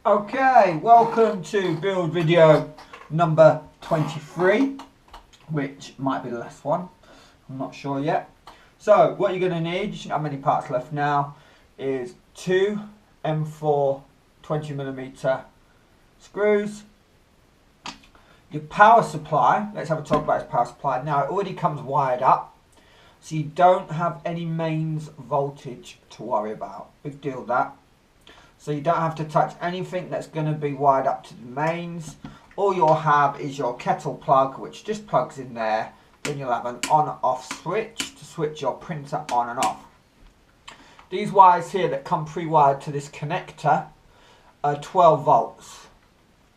Okay, welcome to build video number 23, which might be the last one. I'm not sure yet. So what you're going to need, you should have many parts left now, is two M4 20mm screws. Your power supply, let's have a talk about its power supply. Now it already comes wired up, so you don't have any mains voltage to worry about. Big deal that. So you don't have to touch anything that's going to be wired up to the mains. All you'll have is your kettle plug, which just plugs in there. Then you'll have an on-off switch to switch your printer on and off. These wires here that come pre-wired to this connector are 12 volts.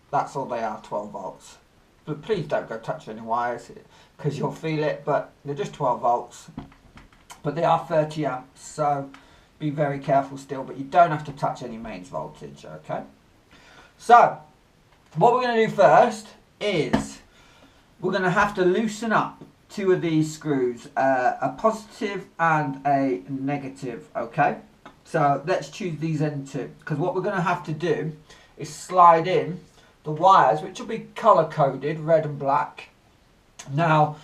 That's all they are, 12 volts. But please don't go touch any wires because you'll feel it, but they're just 12 volts. But they are 30 amps, so be very careful still, but you don't have to touch any mains voltage, okay? So, what we're going to do first is we're going to have to loosen up two of these screws, a positive and a negative, okay? So, let's choose these end two, because what we're going to have to do is slide in the wires, which will be color-coded, red and black. Now,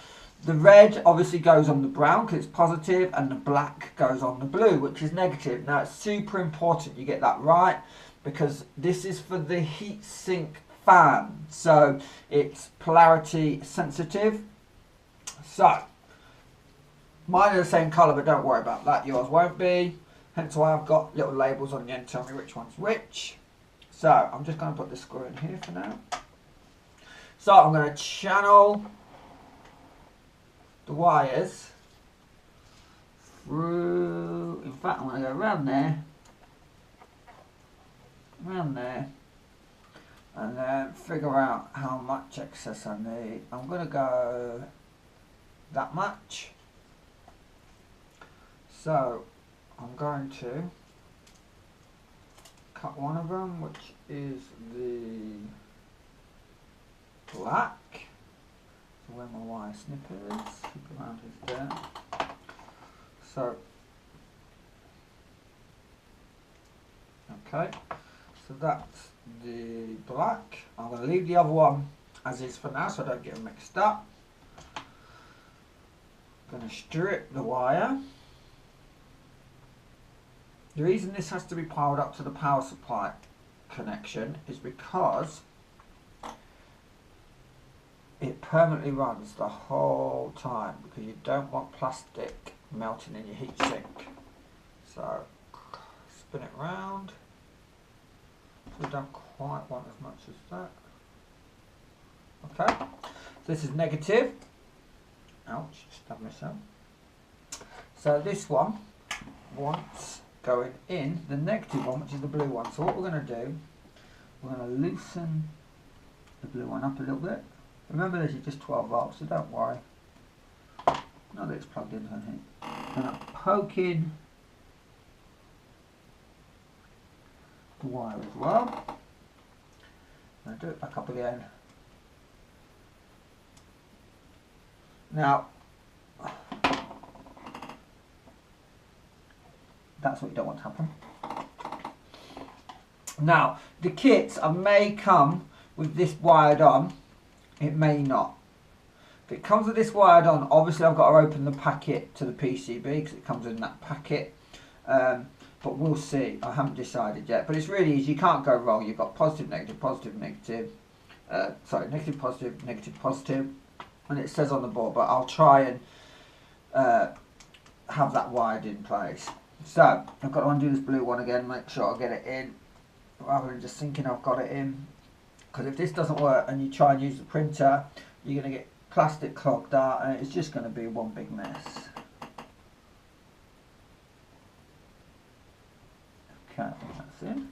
the red obviously goes on the brown because it's positive, and the black goes on the blue, which is negative. Now it's super important you get that right because this is for the heatsink fan, so it's polarity sensitive. So mine are the same colour, but don't worry about that, yours won't be, hence why I've got little labels on the end to tell me which one's which. So I'm just going to put this screw in here for now. So I'm going to channel the wires through, in fact I'm going to go around there, and then figure out how much excess I need. I'm going to go that much. So I'm going to cut one of them, which is the black. So where my wire snipper is, keep around is there. So, okay, so that's the black. I'm going to leave the other one as is for now so I don't get them mixed up. I'm going to strip the wire. The reason this has to be powered up to the power supply connection is because it permanently runs the whole time because you don't want plastic melting in your heatsink. So spin it round. So we don't quite want as much as that. Okay, so this is negative. Ouch, stabbed myself. So this one wants going in the negative one, which is the blue one. So what we're going to do, we're going to loosen the blue one up a little bit. Remember this is just 12 volts, so don't worry. Now that it's plugged into here. And I'm poking the wire as well. I'm going to do it back up again. Now, that's what you don't want to happen. Now, the kits may come with this wired on. It may not. If it comes with this wired on, obviously I've got to open the packet to the PCB because it comes in that packet. But we'll see. I haven't decided yet. But it's really easy. You can't go wrong. You've got positive, negative, positive, negative. Sorry, negative, positive, negative, positive. And it says on the board. But I'll try and have that wired in place. So I've got to undo this blue one again. Make sure I get it in. Rather than just thinking I've got it in. Because if this doesn't work and you try and use the printer, you're going to get plastic clogged out and it's just going to be one big mess. Okay, that's in.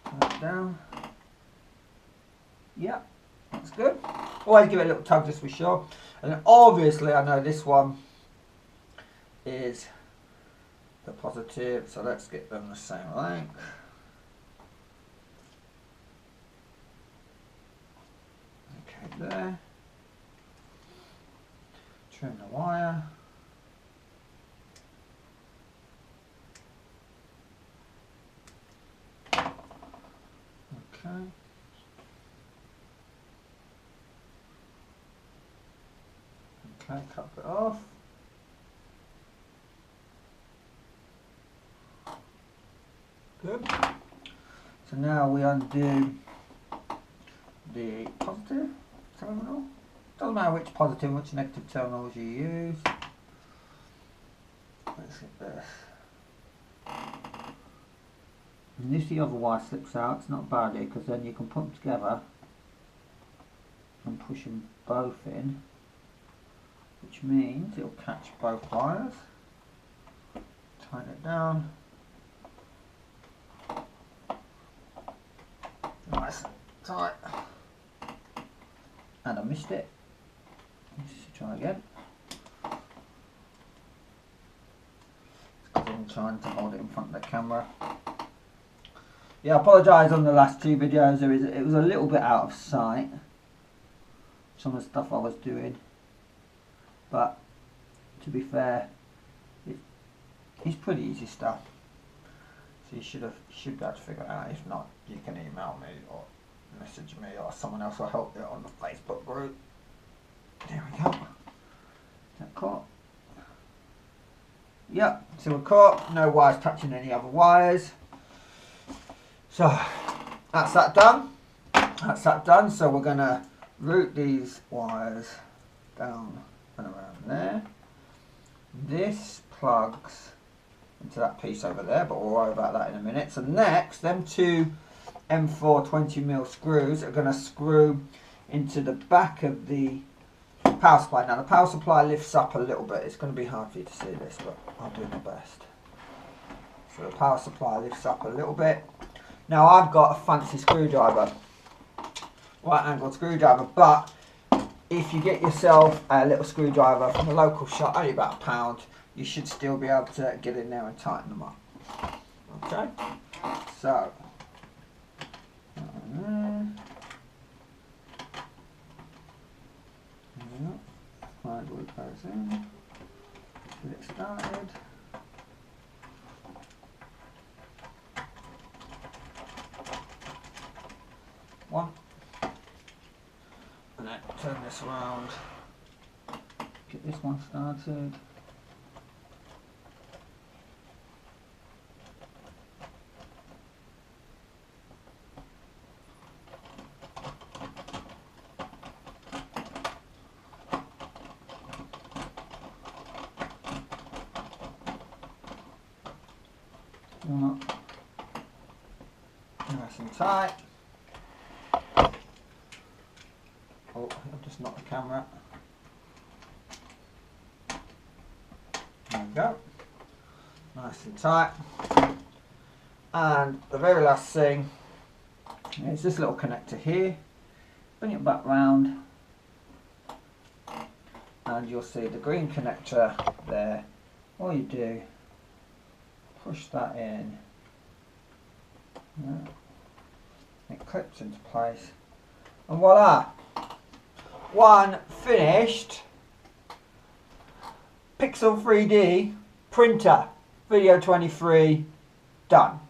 Turn it down. Yep, that's good. Always give it a little tug just to be sure. And then obviously I know this one is the positive, so let's get them the same length. Okay, there. trim the wire. Okay. Okay, cut it off. Good. So now we undo the positive terminal. Doesn't matter which positive and which negative terminals you use. Let's get this. And if the other wire slips out, it's not bad because then you can put them together and push them both in, which means it'll catch both wires. Tighten it down. Nice and tight. And I missed it. Let's try again. Because I'm trying to hold it in front of the camera. Yeah, I apologise on the last two videos. It was a little bit out of sight, some of the stuff I was doing. But to be fair, it's pretty easy stuff. So you should be able to figure it out. If not, you can email me or message me, or someone else will help you on the Facebook group. There we go. Is that caught? Yep, so we're caught. No wires touching any other wires. So that's that done. That's that done. So we're going to route these wires down and around there. This plugs into that piece over there, but we'll worry about that in a minute. So next, them two M4 20mm screws are going to screw into the back of the power supply. Now the power supply lifts up a little bit. It's going to be hard for you to see this, but I'll do my best. So the power supply lifts up a little bit. Now I've got a fancy screwdriver, right angled screwdriver, but if you get yourself a little screwdriver from a local shop, only about £1, you should still be able to get in there and tighten them up. Okay, so find what goes in, get it started. One, and then turn this around, get this one started. Nice and tight. Oh, I've just knocked the camera. There we go. Nice and tight. And the very last thing is this little connector here. Bring it back round and you'll see the green connector there. All you do, push that in. Yeah. It clips into place. And voila! One finished PIXEL3D printer. Video 23 done.